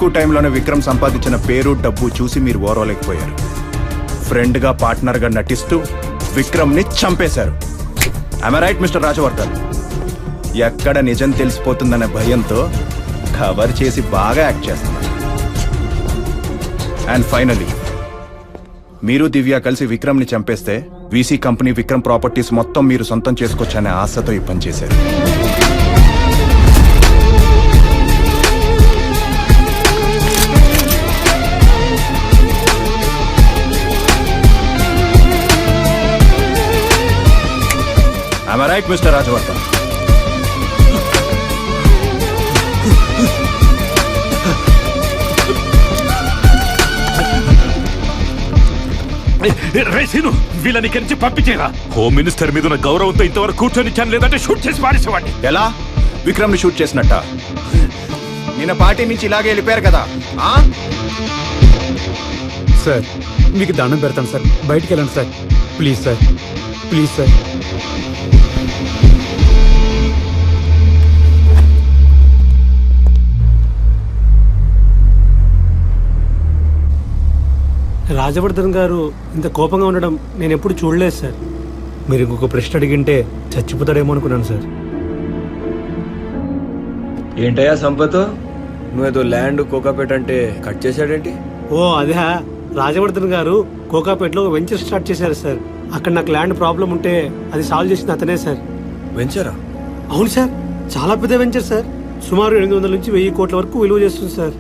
తక్కువ టైంలోనే విక్రమ్ సంపాదించిన పేరు డబ్బు చూసి మీరు ఓర్వలేకపోయారు. ఫ్రెండ్గా పార్ట్నర్గా నటిస్తూ విక్రమ్ని చంపేశారు. I'm right mister Rajavardhan? ఎక్కడ నిజం తెలిసిపోతుందనే భయంతో కవర్ చేసి బాగా యాక్ట్ చేస్తున్నారు. అండ్ ఫైనలీ మీరు దివ్య కలిసి విక్రమ్ని చంపేస్తే వీసీ కంపెనీ విక్రమ్ ప్రాపర్టీస్ మొత్తం మీరు సొంతం చేసుకోవచ్చనే ఆశతో ఈ పని చేశారు. Am I right, Mr. Rajawardhan? రేసీను వీళ్ళని ఇక్కడి నుంచి పంపించేరా. హోమ్ మినిస్టర్ మీద ఉన్న గౌరవంతో ఇంతవరకు కూర్చొని ఇచ్చాను, లేదంటే షూట్ చేసి పారేసేవాడిని. ఎలా? విక్రమ్ ని షూట్ చేసినట్ట? నిన్న పార్టీ నుంచి ఇలాగే వెళ్ళిపోయారు కదా. సార్ మీకు దండం పెడతాను సార్, బయటికి వెళ్ళండి sir, please sir, please sir. Rajavardhan గారు ఇంత కోపంగా ఉండడం నేను ఎప్పుడు చూడలేదు సార్. మీరు ఇంకొక ప్రశ్న అడిగింటే చచ్చిపోతాడేమో అనుకున్నాను సార్. ఏంటయ్యా సంపత్, నువ్వేదో ల్యాండ్ కోకాపేట అంటే కట్ చేశాడేంటి? ఓ అదే, రాజవర్ధన్ గారు కోకాపేటలో ఒక వెంచర్ స్టార్ట్ చేశారు సార్. అక్కడ నాకు ల్యాండ్ ప్రాబ్లం ఉంటే అది సాల్వ్ చేసింది అతనే సార్. వెంచరా? అవును సార్, చాలా పెద్ద వెంచర్ సార్. సుమారు 800 నుంచి 1000 కోట్ల వరకు విలువ చేస్తుంది సార్.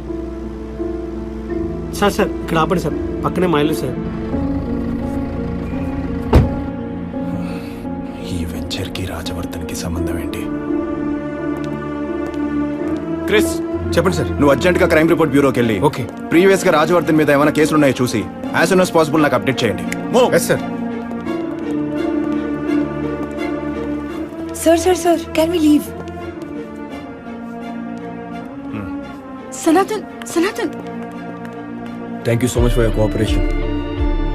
సార్ సార్ ఇక్కడ ఆపండి సార్, పక్కనే మా ఇల్లు సార్. ఈ వెంచర్ కి రాజవర్ధన్ కి సంబంధం ఏంటి? క్రిస్ చెప్పండి సార్. నువ్వు అర్జెంట్ గా క్రైమ్ రిపోర్ట్ బ్యూరోకి వెళ్ళి ఓకే. ప్రీవియస్ గా రాజవర్ధన్ మీద ఏమైనా కేసులు ఉన్నాయో చూసి యాజ్ సూన్ యాజ్ పాసిబుల్ నాకు అప్డేట్ చేయండి. Yes sir. Sir, can we leave? Sanatan. Thank you so much for your cooperation.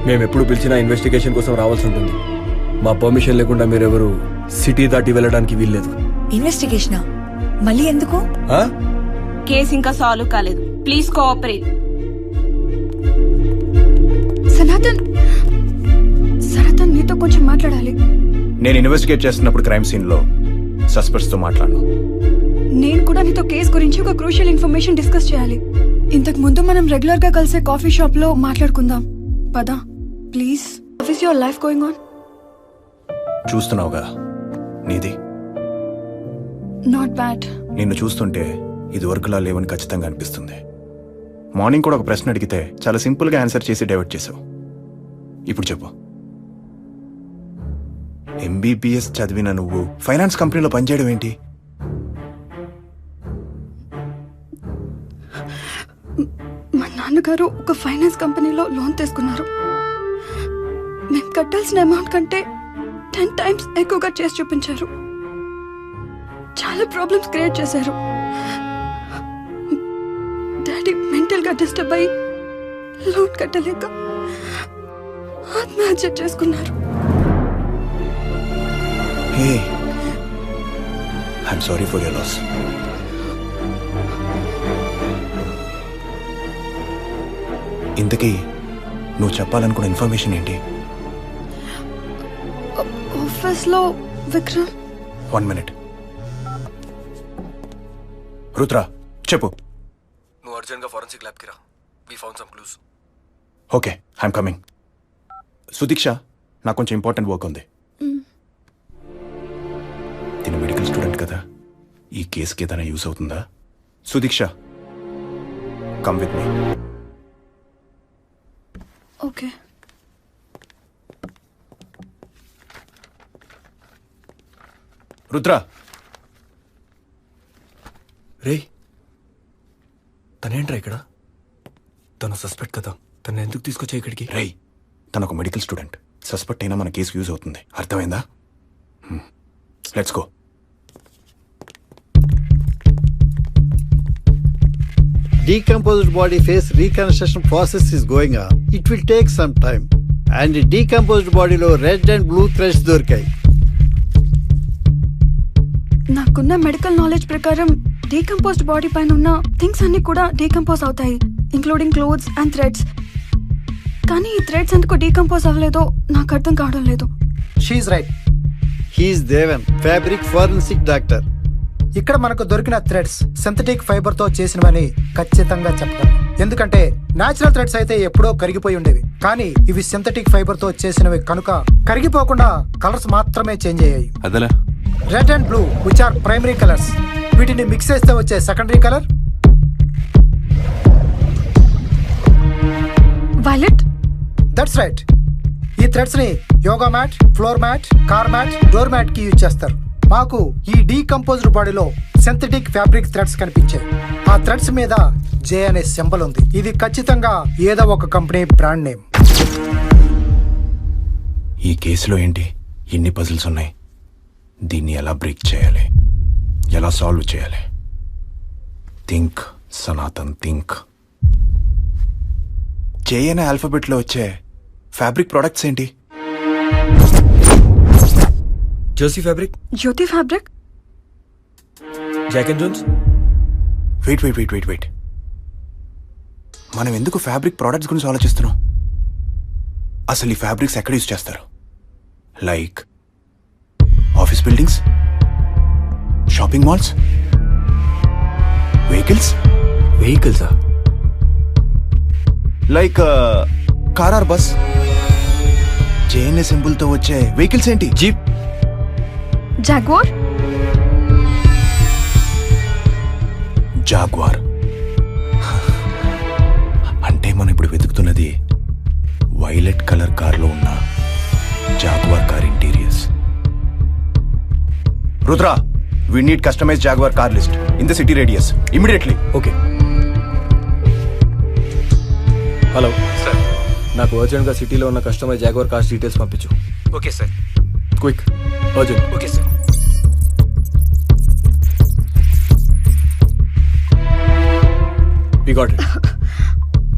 మేము ఎప్పుడు పిలిచినా ఇన్వెస్టిగేషన్ కోసం రావాల్సి ఉంటుంది. మా పర్మిషన్ లేకుండా మీరెవరు సిటీ దాటి వెళ్ళడానికి వీల్లేదు. ఇన్వెస్టిగేషనా? మళ్ళీ ఎందుకు? కేసు ఇంకా సాల్వ్ కాలేదు. Please cooperate. సనాతన్ నీతో కొంచెం మాట్లాడాలి. నేను ఇన్వెస్టిగేట్ చేస్తున్నప్పుడు క్రైమ్ సీన్ లో సస్పెక్ట్స్ తో మాట్లాడను. నేను కూడా నీతో కేసు గురించి ఒక క్రూషియల్ ఇన్ఫర్మేషన్ డిస్కస్ చేయాలి. ఇంతకు ముందు మనం రెగ్యులర్ గా కలిసే కాఫీ షాప్ లో మాట్లాడుకుందాం పదా please. How is your life going on? చూస్తున్నావుగా నీది. Not bad. నిన్ను చూస్తుంటే ఇది వరకులా లేవని ఖచ్చితంగా అనిపిస్తుంది. మార్నింగ్ కూడా ఒక ప్రశ్న అడిగితే చాలా సింపుల్ గా ఆన్సర్ చేసి డైవర్ట్ చేసావు. ఇప్పుడు చెప్పు, ఎంబీబీఎస్ చదివిన నువ్వు ఫైనాన్స్ కంపెనీలో పనిచేయడం ఏంటి? మా నాన్నగారు ఒక ఫైనాన్స్ కంపెనీలో లోన్ తీసుకున్నారు. మేము కట్టాల్సిన అమౌంట్ కంటే 10 times ఎక్కువగా చేసి చూపించారు. చాలా ప్రాబ్లమ్స్ క్రియేట్ చేశారు. డాడీ మెంటల్ గా డిస్టర్బ్ అయ్యి లోన్ కట్టలేక ఆత్మహత్య చేసుకున్నారు. Hey, I'm sorry for your loss. ఇంతకీ నువ్వు చెప్పాలనుకున్న ఇన్ఫర్మేషన్ ఏంటి? ఆఫీస్ లో విక్రమ్. 1 minute. రుద్ర చెప్పు. నువ్వు అర్జెంట్ గా ఫోరెన్సిక్ ల్యాబ్ కి రా. We found some clues. Okay, I'm coming. Sudeeksha, నాకు కొంచెం ఇంపార్టెంట్ వర్క్ ఉంది. తిను మెడికల్ స్టూడెంట్ కదా, ఈ కేసుకి ఏదైనా యూస్ అవుతుందా? Sudiksha, come with me. Okay. Rudra. రే, తనేంట్రా ఇక్కడ? తను సస్పెక్ట్ కదా, తను ఎందుకు తీసుకొచ్చా ఇక్కడికి? రై, తను ఒక మెడికల్ స్టూడెంట్. సస్పెక్ట్ అయినా మన కేసుకి యూజ్ అవుతుంది. అర్థమైందా? Let's go. Decomposed body face reconstruction process is going on. It will take some time. And decomposed body lo red and blue threads దొరికాయి. నాకున్న మెడికల్ నాలెడ్జ్ ప్రకారం డీకంపోజ్డ్ బాడీ పైన ఉన్న థింగ్స్ అన్ని కూడా డీకంపోజ్ అవుతాయి, ఇంక్లూడింగ్ క్లోత్స్ అండ్ థ్రెడ్స్. కానీ ఈ థ్రెడ్స్ ఎందుకు డీకంపోజ్ అవ్వలేదో నాకు అర్థం కావడం లేదు. She's right. He is Devan, fabric forensic doctor. ఇక్కడ మనకు దొరికిన థ్రెడ్స్ సింథటిక్ ఫైబర్ తో చేసినవని ఖచ్చితంగా చెప్పగలను. ఎందుకంటే నేచురల్ థ్రెడ్స్ అయితే ఎప్పుడో కరిగిపోయి ఉండేవి, కానీ ఇవి సింథటిక్ ఫైబర్ తో చేసినవి కనుక కరిగిపోకుండా కలర్స్ మాత్రమే చేంజ్ అయ్యాయి. అదలా red and blue which are primary colours. వీటిని మిక్స్ చేస్తే వచ్చే secondary colour violet. That's right. ఈ థ్రెడ్స్ ని yoga mat, floor mat, car mat, door mat కి యూజ్ చేస్తారు. మాకు ఈ డీకంపోజ్డ్ బాడీలో సింథటిక్ ఫ్యాబ్రిక్ థ్రెడ్స్ కనిపించాయి. ఆ థ్రెడ్స్ మీద జే అనే సింబల్ ఉంది. ఇది ఖచ్చితంగా ఏదో ఒక కంపెనీ బ్రాండ్ నేమ్. ఈ కేసులో ఏంటి ఇన్ని పజిల్స్ ఉన్నాయి? దీన్ని ఎలా బ్రేక్ చేయాలి, ఎలా సాల్వ్ చేయాలి? Think Sanatan, think. జే అనే ఆల్ఫాబెట్లో వచ్చే ఫ్యాబ్రిక్ ప్రొడక్ట్స్ ఏంటి? Jersey fabric, Jyothi fabric. Jack and Jones. Wait. మనం ఎందుకు ఫ్యాబ్రిక్ ప్రొడక్ట్స్ గురించి ఆలోచిస్తున్నాం? అసలు ఈ ఫ్యాబ్రిక్స్ ఎక్కడ యూజ్ చేస్తారు? Like office buildings, shopping malls, వెహికల్సా? Like car or bus. JNA symbol తో వచ్చే వెహికల్స్ ఏంటి? జీప్. జాగ్వార్. జాగ్వార్. అంటే మనం ఇప్పుడు వెతుకుతున్నది వైలెట్ కలర్ కార్లో ఉన్న Jaguar car interiors. Rudra, we need customized Jaguar car list in the city radius immediately. Okay. Hello sir, నాకు అర్జెంట్గా సిటీలో ఉన్న కస్టమర్ జాగ్వార్ కార్స్ డీటెయిల్స్ పంపించు. Okay sir. Quick, urgent. Okay sir. We got it.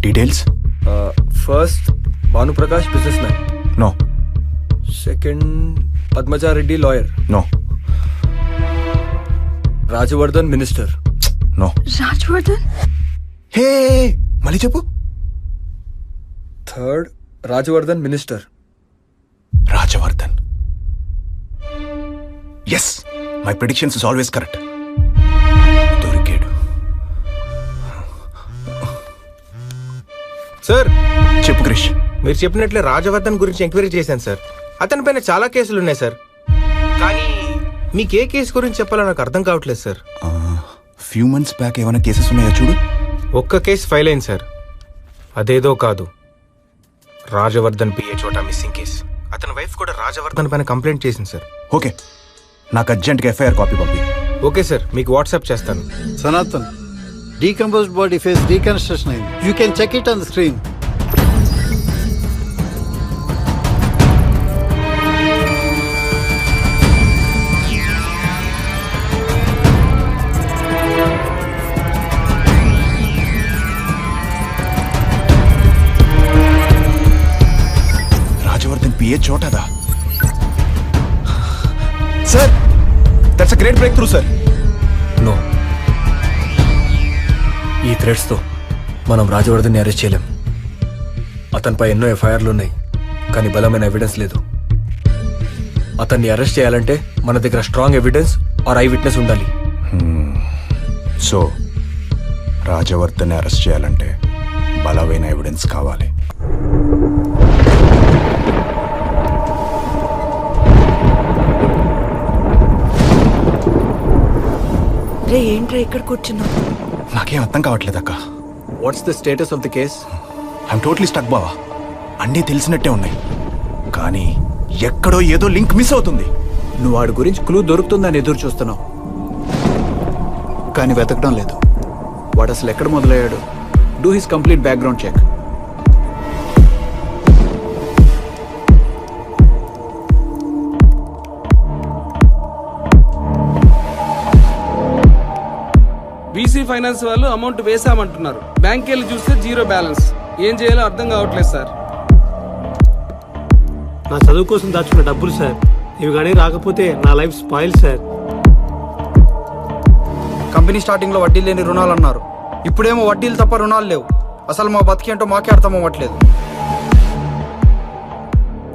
Details? First Bhanuprakash, businessman. No. Second Padmaja Reddy, lawyer. No. Rajavardhan, minister. No. Rajvardhan. Hey, మళ్ళీ చెప్పు. Third Rajavardhan, minister. Rajavardhan. Yes, my predictions is always correct. దొరికాడు. Sir, చెప్పు క్రిష్. మీరు చెప్పినట్లే రాజవర్ధన్ గురించి enquiry చేశాను sir. అతని పైన చాలా కేసులు ఉన్నాయి సార్, కానీ మీకు ఏ కేసు గురించి చెప్పాలో నాకు అర్థం కావట్లేదు సార్. ఫ్యూ మంత్స్ బ్యాక్ ఏమైనా కేసెస్ ఉన్నాయా చూడు. ఒక్క కేసు ఫైల్ అయింది సార్, అదేదో కాదు, రాజవర్ధన్ పిఏ చోటా మిస్సింగ్ కేసు. అతని వైఫ్ కూడా రాజవర్ధన్ పైన కంప్లైంట్ చేసింది సార్. ఓకే, నాకు అర్జెంట్గా ఎఫ్ఐఆర్ కాపీ పంపి. ఓకే సార్, మీకు వాట్సాప్ చేస్తాను. Sanatan, decomposed body face reconstruction అయింది. You can check it on the screen. Rajavardhan PA చోటాదా? Sir, that's a great breakthrough sir. No, ఈ థ్రెడ్స్తో మనం రాజవర్ధన్ని అరెస్ట్ చేయలేం. అతనిపై ఎన్నో ఎఫ్ఐఆర్లు ఉన్నాయి, కానీ బలమైన ఎవిడెన్స్ లేదు. అతన్ని అరెస్ట్ చేయాలంటే మన దగ్గర strong evidence are I witness ఉండాలి. సో రాజవర్ధన్ని అరెస్ట్ చేయాలంటే బలమైన ఎవిడెన్స్ కావాలి. రే, ఏంట్రా ఇక్కడ కూర్చున్నావు? నాకేం అర్థం కావట్లేదు అక్క. What's the status of the case? I'm totally stuck బావా. అన్నీ తెలిసినట్టే ఉన్నాయి, కానీ ఎక్కడో ఏదో లింక్ మిస్ అవుతుంది. నువ్వు వాడి గురించి క్లూ దొరుకుతుందని ఎదురు చూస్తున్నావు, కానీ వెతకడం లేదు. వాడు అసలు ఎక్కడ మొదలయ్యాడు? Do his complete background check. BC finance వాళ్ళు అమౌంట్ వేసామంటున్నారు. బ్యాంక్ వెళ్ళి చూస్తే జీరో బ్యాలెన్స్. ఏం చేయాలో అర్థం కావట్లేదు సార్. నా చదువు కోసం దాచుకున్న డబ్బులు సార్, ఇవి కానీ రాకపోతే నా లైఫ్ స్పాయిల్ సార్. కంపెనీ స్టార్టింగ్లో వడ్డీ లేని రుణాలు అన్నారు. ఇప్పుడేమో వడ్డీలు తప్ప రుణాలు లేవు. అసలు మా బతికేంటో మాకే అర్థం అవ్వట్లేదు.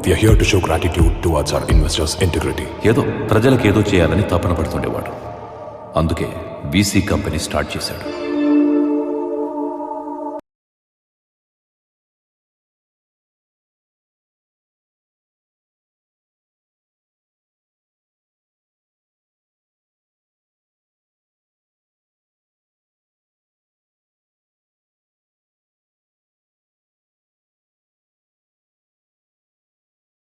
We are here to show gratitude towards our investors' integrity. ఏదో ప్రజలకు ఏదో చేయాలని తపన పడుతుండేవాడు. అందుకే వీసీ కంపెనీ స్టార్ట్ చేశాడు.